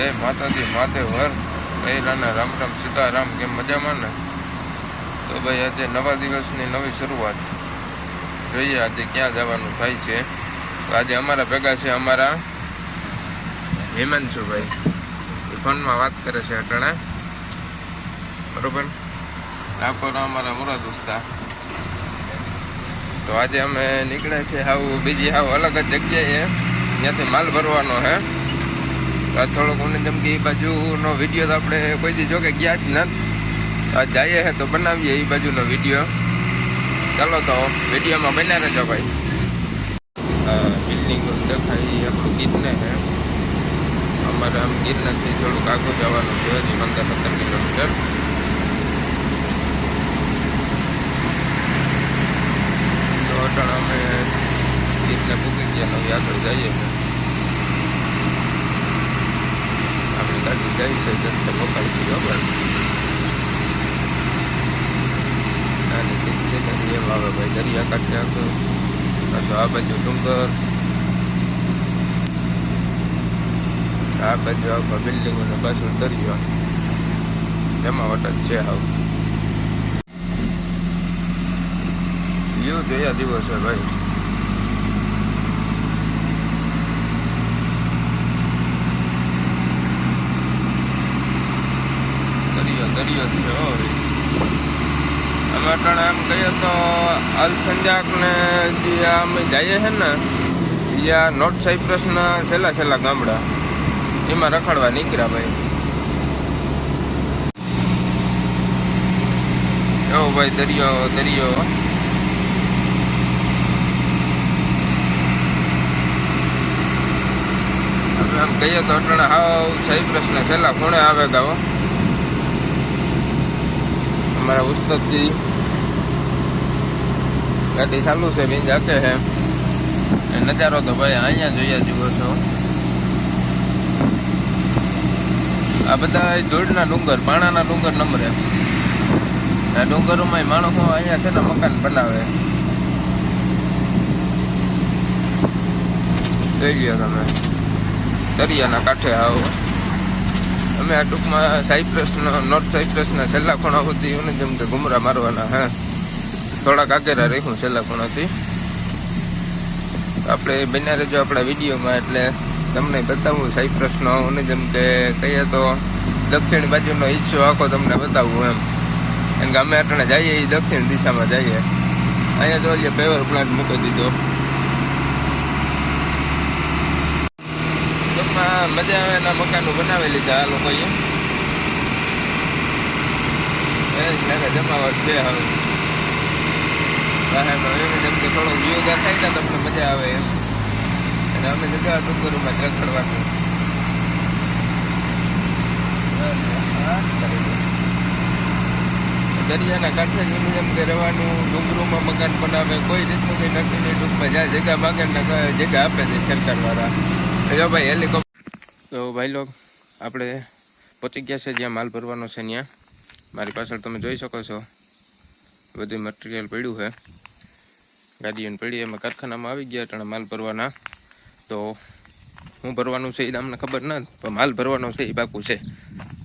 જય માતાજી મહાદેવ હર કૈરાના રામ રામ સીતારામ. કેમ મજામાં ને? તો ભાઈ આજે નવા દિવસની નવી શરૂઆત. જોઈએ આજે ક્યાં જવાનું થાય છે. તો આજે અમારા ભેગા છે અમારા હિમાંશુભાઈ, એ ફોનમાં વાત કરે છે અટાણા, બરોબર. ડાકોર અમારા મોરા દોસ્તા. તો આજે અમે નીકળ્યા છે બીજી અલગ જ જગ્યાએ, ત્યાંથી માલ ભરવાનો હે. થોડોક મને જેમ કે એ બાજુનો વિડીયો તો આપણે કોઈ દી જોકે ગયા જ નથી. આજ જઈએ હે તો બનાવીએ એ બાજુનો વિડીયો. ચાલો તો વિડીયોમાં બન્યા રહેજો ભાઈ. બિલ્ડિંગ દેખાય આપણું ગીરને હે. અમારે આમ ગીરનાથી થોડુંક આગળ જવાનું છે, હજી 15-17 કિલોમીટર. તો અટાણા અમે ગીરને પૂકી ગયા, હવે આગળ જઈએ. આપણી ગાડી જાય છે જનતે પકડી ગયો ભાઈ. નાની સીટ છે એમ આવે ભાઈ. દરિયા કાંઠે આગળ પાછો આ બાજુ ડુંગર, આ બાજુ આખા બિલ્ડિંગોને પાછળ દરિયો, જમાવટ જ છે. હાવ વ્યૂ જોયા જેવો છે ભાઈ. દરિયો છે. અમે અટાણે એમ કહીએ તો અલસંજાક ને જે અમે જઈએ છે ને, જ્યાં નોર્થ સાઇપ્રસના છેલ્લા ગામડા, એમાં રખડવા નીકળ્યા ભાઈ. એવો ભાઈ દરિયો. અમે એમ કહીએ તો અટાણે હાવ સાઇપ્રસના છેલ્લા ખૂણે આવે ગાવો. અમારા ઉસ્તાદજી ગાડી ચાલુ છે, બેન જાકે છે. નજારો તો ભાઈ અહીંયા જોયા જેવો છો. આ બધા ધૂળના ડુંગર, પાણાના ડુંગર નંબરે. આ ડુંગરોમાં માણસો અહીંયા છે ને મકાન બનાવે. જોઈ લ્યો તમે, દરિયાના કાંઠે આવો. અમે આ ટૂંકમાં નોર્થ સાઇપ્રસના છેલ્લા ખૂણા સુધી એને જેમ કે ઘુમરા મારવાના હે. થોડાક આગેરા રહીશું છેલ્લા ખૂણાથી. આપણે બન્યા રહેજો આપણા વિડીયોમાં, એટલે તમને બતાવું સાઇપ્રસનો અને જેમ કે કહીએ તો દક્ષિણ બાજુનો હિસ્સો આખો તમને બતાવવું એમ. કેમ કે અમે અટાણે જઈએ એ દક્ષિણ દિશામાં જઈએ. અહીંયા જોઈએ પેવર પ્લાન્ટ મૂકી દીધો. મજા આવે એના મકાનો બનાવી લીધા આ લોકોએ. જમાવટ છે હવે. જેમ કે થોડો વ્યૂ દેખાય ને તમને મજા આવે એમ. અને અમે જગા ડુંગરોમાં રખડવાનું. દરિયાના કાંઠે જેમ કે રહેવાનું, ડુંગરોમાં મકાન બનાવે. કોઈ રીતનું કંઈ નક્કી નહીં. ટૂંકમાં જ્યાં જગ્યા માગે ને જગ્યા આપે છે સરકાર વાળા. જો ભાઈ હેલિકોપ્ટર. તો ભાઈ લોક આપણે પહોંચી ગયા છે જ્યાં માલ ભરવાનો છે. ત્યાં મારી પાછળ તમે જોઈ શકો છો બધું મટીરિયલ પડ્યું છે. ગાડીઓને પડી એમાં કારખાનામાં આવી ગયા એટલે માલ ભરવાના. તો શું ભરવાનું છે એ તમને ખબર નથી, પણ માલ ભરવાનો છે એ પાકું છે.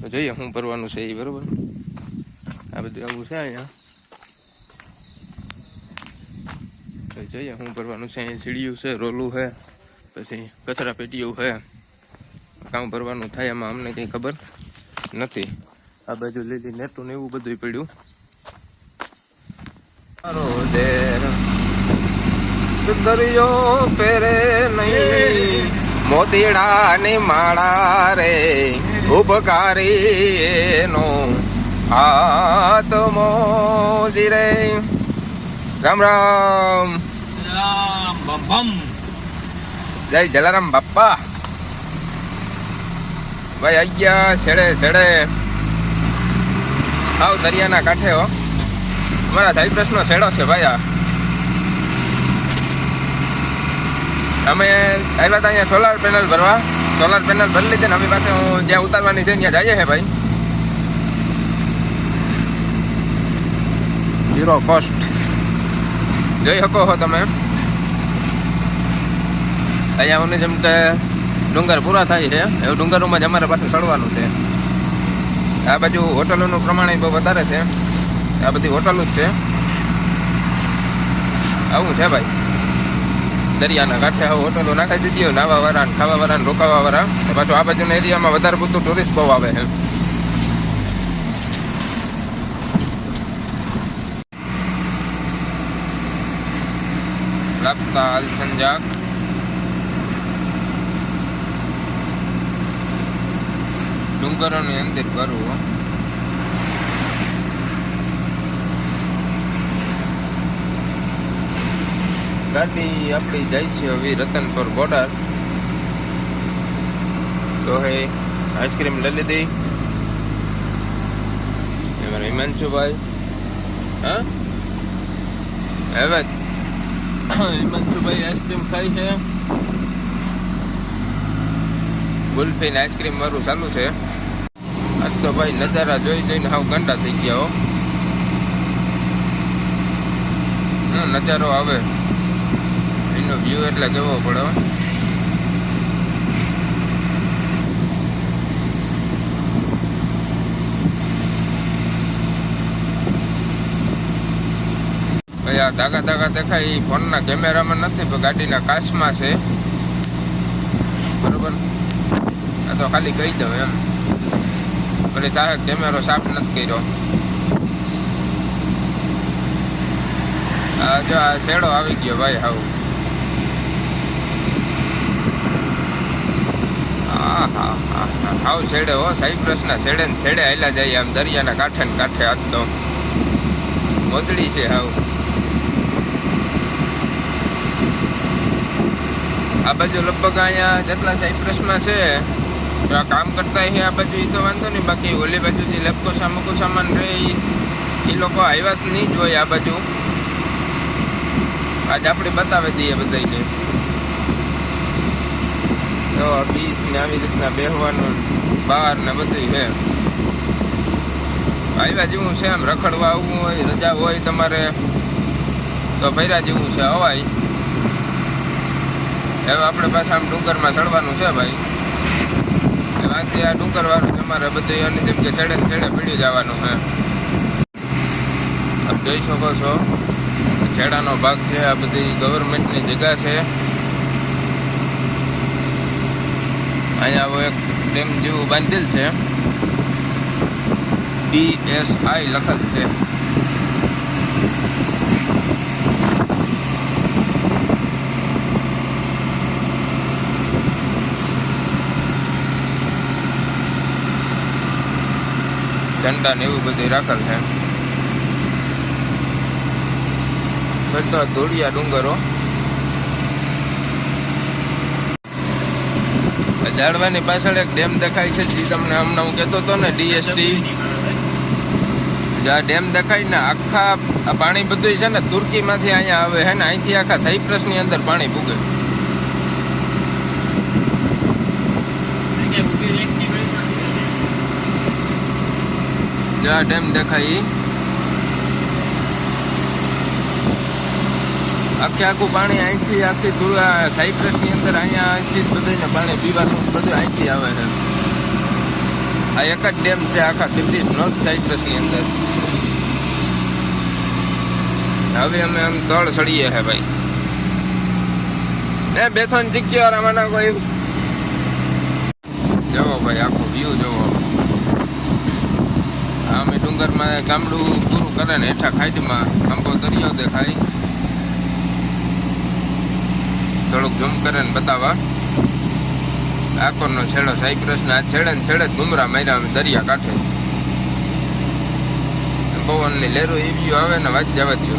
તો જોઈએ શું ભરવાનું છે એ, બરોબર. આ બધું આવું છે અહીંયા. તો જોઈએ શું ભરવાનું છે. અહીંયા સીડીયું છે, રોલું છે, પછી કચરા પેટીઓ છે. કામ ભરવાનું થાય એમાં અમને કંઈ ખબર નથી. આ બાજુ લીલી નેટું ને એવું બધું પડ્યું. દરિયો પેરે નહીં મોતીડા ની માળા રે, ઉપકારી એનો હાથ મોજી રે. રામ રામ રામ. જય જલારામ બાપા. ભાઈ આઈ ગયા છેડે હાવ દરિયાના કાંઠે હો. અમારા સાઇપ્રસનો છેડો છે ભાઈ. આ અમે આવ્યા હતા અહીંયા સોલાર પેનલ ભરવા. સોલાર પેનલ ભરી લીધી ને અમે પાસે જ્યાં ઉતારવાની છે ત્યાં જઈએ છે ભાઈ. 0 કોસ્ટ જોઈ શકો છો તમે. અહીંયા મને જેમ કે ડુંગર પૂરા થાય છે એવું ડુંગરોમાં જ અમારે પાછું ચડવાનું છે. આ બાજુ હોટલોનું પ્રમાણ બહુ વધારે છે. આ બધી હોટલો જ છે. આવું છે ભાઈ, દરિયાના કાંઠે આવું હોટલો નાખી દીધી હોય, નાવા વાળા, ખાવા વાળા, રોકાવા વાળા. પાછું આ બાજુના એરિયામાં વધારે પડતું ટુરિસ્ટ બહુ આવે છે. લાપતા અલસંજાક ડુંગરોની અંદર ફરવું. ગાડી આપણી જાય છે હવે રતનપુર બોર્ડર. તો હે આઈસ્ક્રીમ લઈ લીધી અમારા હિમાંશુભાઈ. હા હવે હિમાંશુભાઈ આઈસ્ક્રીમ ખાય છે. ગુલ્ફી ને આઈસ્ક્રીમ મારું ચાલુ છે. આજ તો ભાઈ નજારા જોઈ જોઈને હાવ ગંડા થઈ ગયા હો. નજારો આવે એનો વ્યૂ એટલે કેવો પડે. ભાઈ આ ધાગા ધાગા દેખાય એ ફોનના કેમેરામાં નથી પણ ગાડીના કાચમાં છે. બરોબર, આ તો ખાલી કહી દઉં એમ. પછી તાહે કેમેરો સાફ નથી કર્યો. આ જો આ શેડો આવી ગયો ભાઈ હાવ. હાવ છેડે હો, સાઈપ્રસના છેડે ને છેડે હાલ્યા જાય આમ દરિયાના કાંઠે ને કાંઠે. આજ તો મોજડી છે હાવ. આ બાજુ લગભગ અહીંયા જેટલા સાઈપ્રસમાં છે આ કામ કરતા છે આ બાજુ એ તો વાંધો નહીં. બાકી ઓલી બાજુ જે લેપકોસા મકુસામાન રહે એ લોકો આવ્યા જ નહીં જ હોય આ બાજુ. આજ આપણે બતાવી દઈએ બધાને. તો બીચ ને આવી રીતના બેસવાનું બહાર ને બધું છે. આવ્યા જેવું છે આમ, રખડવા આવવું હોય, રજા હોય તમારે તો ભૈરા જેવું છે હવાય. હવે આપણે પાછા આમ ડુંગરમાં ચડવાનું છે ભાઈ. વાંચી આ ડુંગર વાળું તમારે બધું એની જેમ કે છેડે છેડે પીડી જવાનું છે. આપ જોઈ શકો છો છેડાનો ભાગ છે. આ બધી ગવર્મેન્ટની જગ્યા છે. અહીંયા એક ડેમ જેવું બાંધેલ છે, PSI લખેલ છે. ઝંડા ને એવું બધું રાખેલ છે. બધા ધોળિયા ડુંગરો. ઝાડવાની પાછળ એક ડેમ દેખાય છે જે તમને હમણાં હું કહેતો હતો ને, DST. જ્યાં ડેમ દેખાય ને આખા આ પાણી બધું છે ને તુર્કીમાંથી અહીંયા આવે છે ને અહીંથી આખા સાયપ્રસની અંદર પાણી પૂગે. જ્યાં ડેમ દેખાય આખે આખું પાણી અહીંથી આખી સાયપ્રસની અંદર અહીંયા અહીંથી જ બધાને પાણી પીવાનું બધું અહીંથી આવે છે. આ એક જ ડેમ છે આખા તિબ્રિસ નોર્થ સાયપ્રસની અંદર. હવે અમે આમ તળ સડીએ છે ભાઈ. ને બેથોન જગ્યા આમાંના કોઈ જવો ભાઈ આખો વ્યૂ જવો. અમે ડુંગરમાં ગામડું પૂરું કરે ને હેઠા ખાઈડમાં આંબો દરિયો દેખાય. થોડુંક ઝૂમ કરે ને બતાવવા. આકોરનો છેડો સાયપ્રસના છેડે ને છેડે જ ગુમરા માર્યા અમે દરિયા કાંઠે. પવનની લહેરો એવી આવે ને વાત જવા દો.